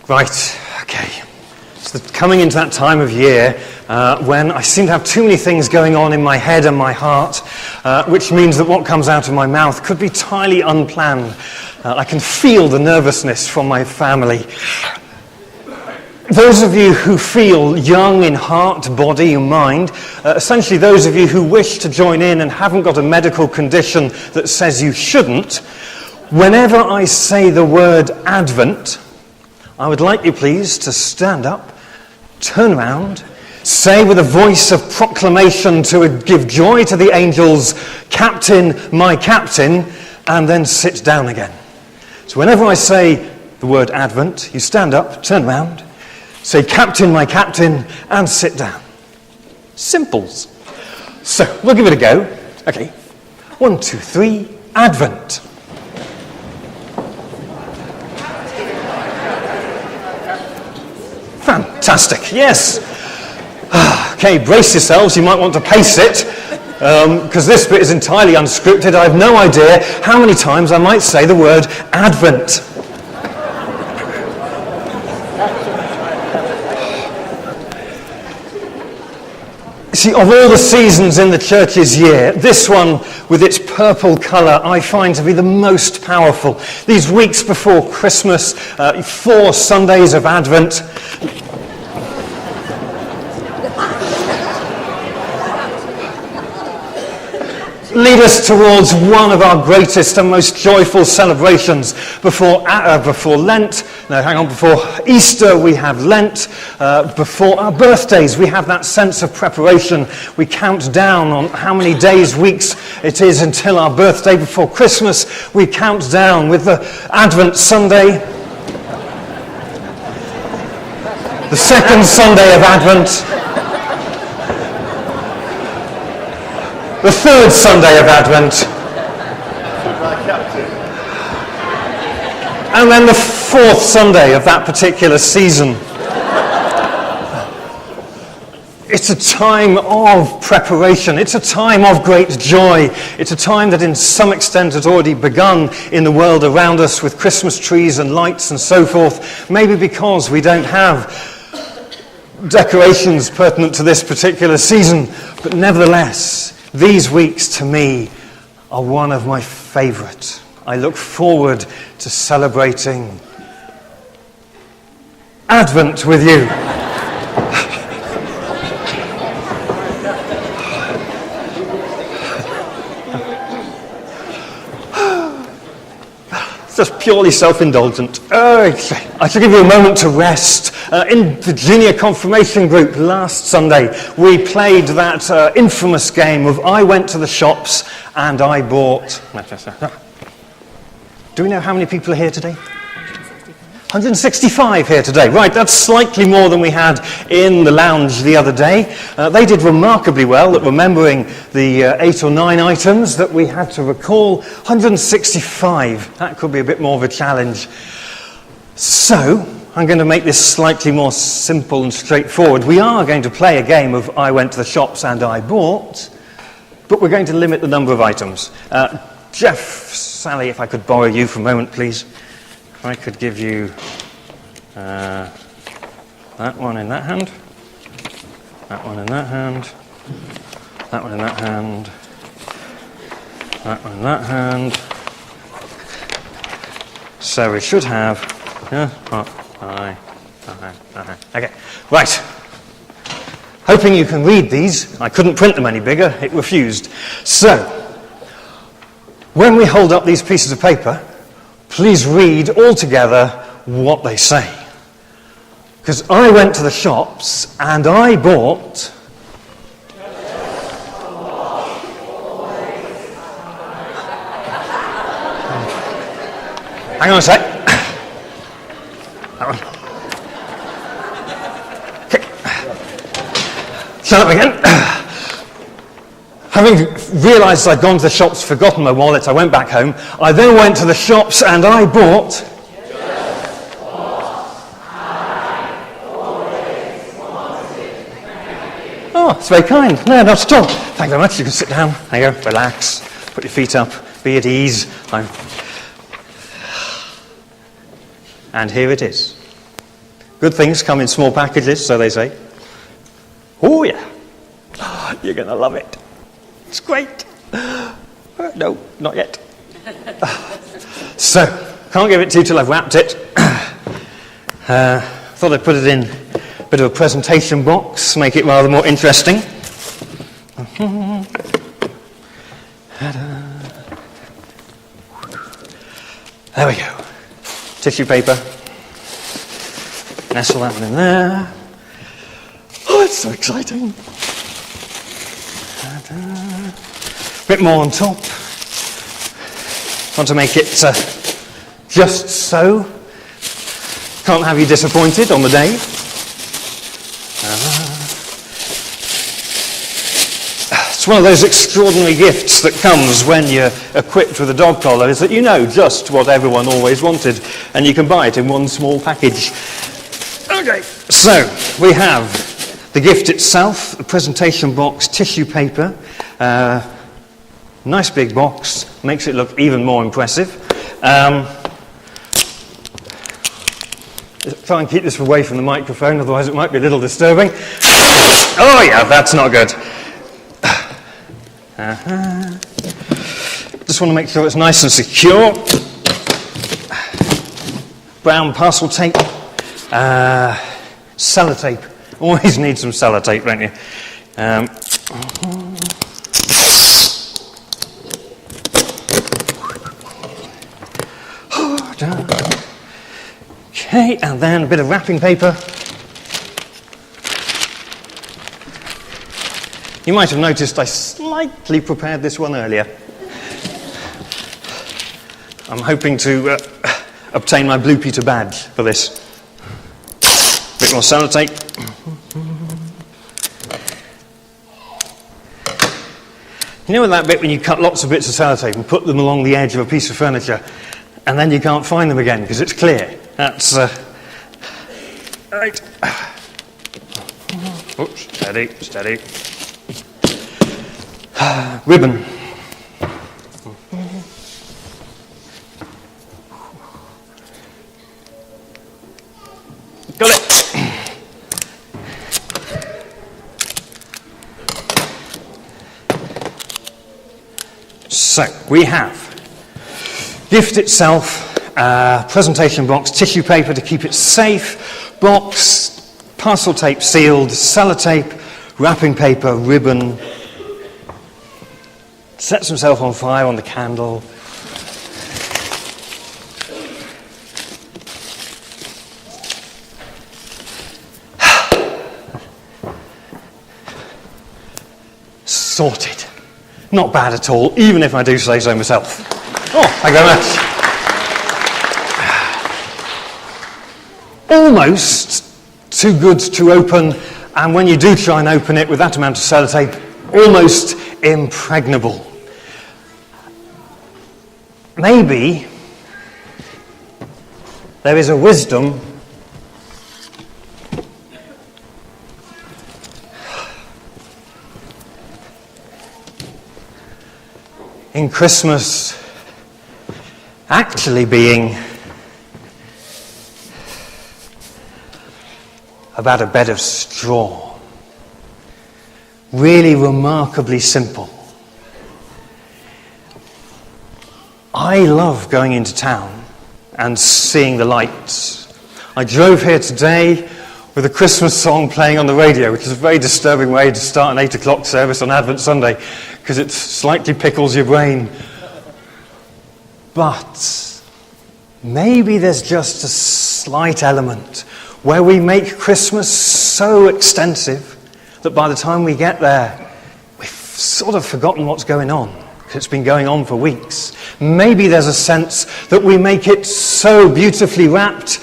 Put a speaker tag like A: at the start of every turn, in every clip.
A: Right, okay. So coming into that time of year when I seem to have too many things going on in my head and my heart, which means that what comes out of my mouth could be entirely unplanned. I can feel the nervousness from my family. Those of you who feel young in heart, body and mind, essentially those of you who wish to join in and haven't got a medical condition that says you shouldn't, whenever I say the word Advent, I would like you please to stand up, turn around, say with a voice of proclamation to give joy to the angels, "Captain, my captain," and then sit down again. So whenever I say the word Advent, you stand up, turn around, say, "Captain, my captain," and sit down. Simples. So we'll give it a go. Okay. 1, 2, 3, Advent. Fantastic, yes. Okay, brace yourselves, you might want to pace it, because this bit is entirely unscripted. I have no idea how many times I might say the word Advent. See, of all the seasons in the church's year, this one with its purple colour I find to be the most powerful. These weeks before Christmas, 4 Sundays of Advent, lead us towards one of our greatest and most joyful celebrations. Before Easter we have Lent. Before our birthdays we have that sense of preparation. We count down on how many days, weeks it is until our birthday. Before Christmas we count down with the Advent Sunday. The second Sunday of Advent. The third Sunday of Advent, and then the fourth Sunday of that particular season. It's a time of preparation. It's a time of great joy. It's a time that in some extent has already begun in the world around us with Christmas trees and lights and so forth, maybe because we don't have decorations pertinent to this particular season, but nevertheless, these weeks to me are one of my favourite. I look forward to celebrating Advent with you. It's just purely self-indulgent. I should give you a moment to rest. In the junior confirmation group last Sunday, we played that infamous game of I went to the shops and I bought... Do we know how many people are here today? 165 here today. Right, that's slightly more than we had in the lounge the other day. They did remarkably well at remembering the 8 or 9 items that we had to recall. 165. That could be a bit more of a challenge. So, I'm going to make this slightly more simple and straightforward. We are going to play a game of I went to the shops and I bought, but we're going to limit the number of items. Jeff, Sally, if I could borrow you for a moment, please. If I could give you that one in that hand, that one in that hand, that one in that hand, that one in that hand. So we should have... Okay, right. Hoping you can read these. I couldn't print them any bigger. It refused. So, when we hold up these pieces of paper, please read all together what they say. Because I went to the shops and I bought... Hang on a sec. That one. Okay. Shut up again. Having realised I'd gone to the shops, forgotten my wallet, I went back home. I then went to the shops and I bought... Just what I always wanted. Oh, that's very kind. No, not at all. Thank you very much. You can sit down. There you go. Relax. Put your feet up. Be at ease. And here it is. Good things come in small packages, so they say. Oh, yeah. You're going to love it. It's great. No, not yet. So, can't give it to you till I've wrapped it. Thought I'd put it in a bit of a presentation box, make it rather more interesting. There we go. Tissue paper. Nestle that one in there. Oh, it's so exciting. Bit more on top. Want to make it just so. Can't have you disappointed on the day. It's one of those extraordinary gifts that comes when you're equipped with a dog collar, is that you know just what everyone always wanted, and you can buy it in one small package. Okay, so we have the gift itself, a presentation box, tissue paper, nice big box, makes it look even more impressive. Try and keep this away from the microphone, otherwise it might be a little disturbing. Oh yeah, that's not good. Just want to make sure it's nice and secure. Brown parcel tape. Sellotape. Always need some sellotape, don't you? Okay, and then a bit of wrapping paper. You might have noticed I slightly prepared this one earlier. I'm hoping to obtain my Blue Peter badge for this. Bit more sellotape. You know that bit when you cut lots of bits of sellotape and put them along the edge of a piece of furniture and then you can't find them again because it's clear? That's right. Oops, steady, steady. Ribbon. Got it. So, we have gift itself, presentation box, tissue paper to keep it safe, box, parcel tape sealed, sellotape, wrapping paper, ribbon. Sets himself on fire on the candle. Sorted. Not bad at all, even if I do say so myself. Oh, thank you very much. Almost too good to open, and when you do try and open it with that amount of sellotape, almost impregnable. Maybe there is a wisdom in Christmas actually being about a bed of straw. Really remarkably simple. I love going into town and seeing the lights. I drove here today with a Christmas song playing on the radio, which is a very disturbing way to start an 8 o'clock service on Advent Sunday, because it slightly pickles your brain. But maybe there's just a slight element where we make Christmas so extensive that by the time we get there, we've sort of forgotten what's going on, because it's been going on for weeks. Maybe there's a sense that we make it so beautifully wrapped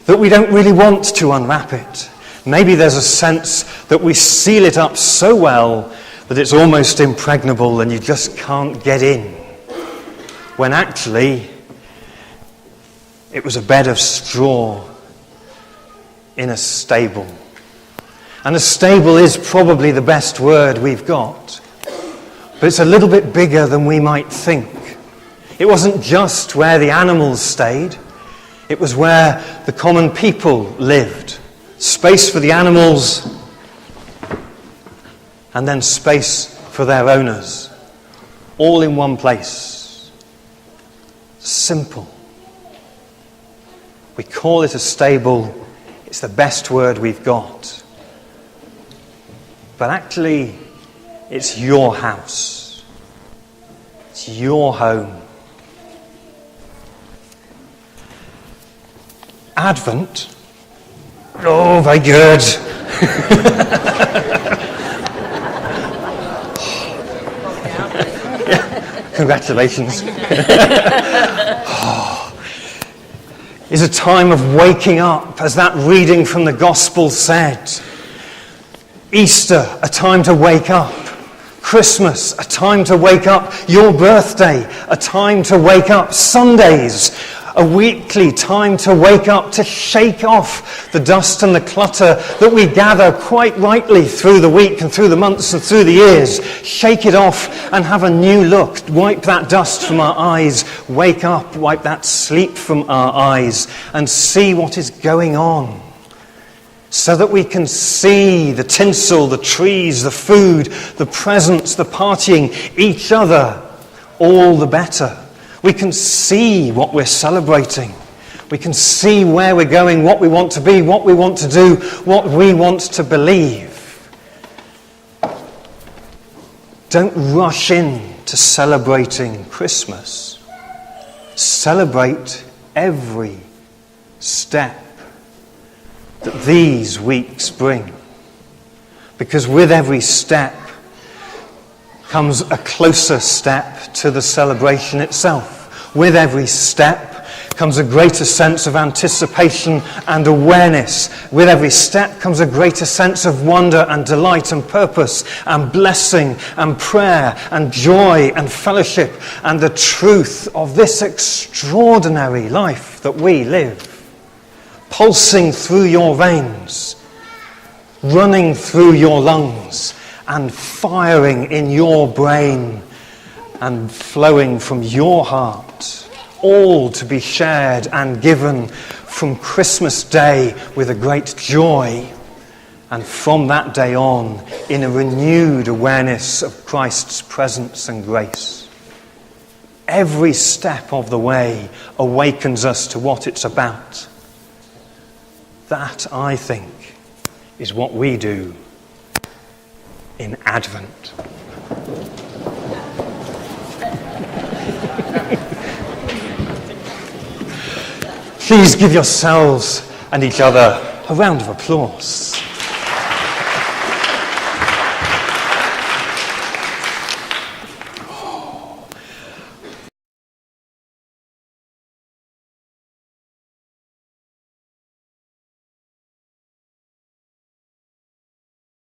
A: that we don't really want to unwrap it. Maybe there's a sense that we seal it up so well that it's almost impregnable and you just can't get in. When actually, it was a bed of straw in a stable. And a stable is probably the best word we've got. But it's a little bit bigger than we might think. It wasn't just where the animals stayed. It was where the common people lived. Space for the animals, and then space for their owners. All in one place. Simple. We call it a stable. It's the best word we've got. But actually, it's your house. It's your home. Advent. Oh, very good. Congratulations. Is a time of waking up, as that reading from the Gospel said. Easter, a time to wake up. Christmas, a time to wake up. Your birthday, a time to wake up. Sundays, a weekly time to wake up, to shake off the dust and the clutter that we gather quite rightly through the week and through the months and through the years. Shake it off and have a new look. Wipe that dust from our eyes. Wake up, wipe that sleep from our eyes and see what is going on. So that we can see the tinsel, the trees, the food, the presents, the partying, each other, all the better. We can see what we're celebrating. We can see where we're going, what we want to be, what we want to do, what we want to believe. Don't rush in to celebrating Christmas. Celebrate every step that these weeks bring. Because with every step comes a closer step to the celebration itself. With every step comes a greater sense of anticipation and awareness. With every step comes a greater sense of wonder and delight and purpose and blessing and prayer and joy and fellowship and the truth of this extraordinary life that we live. Pulsing through your veins, running through your lungs, and firing in your brain and flowing from your heart, all to be shared and given from Christmas Day with a great joy, and from that day on in a renewed awareness of Christ's presence and grace. Every step of the way awakens us to what it's about. That, I think, is what we do in Advent. Please give yourselves and each other a round of applause.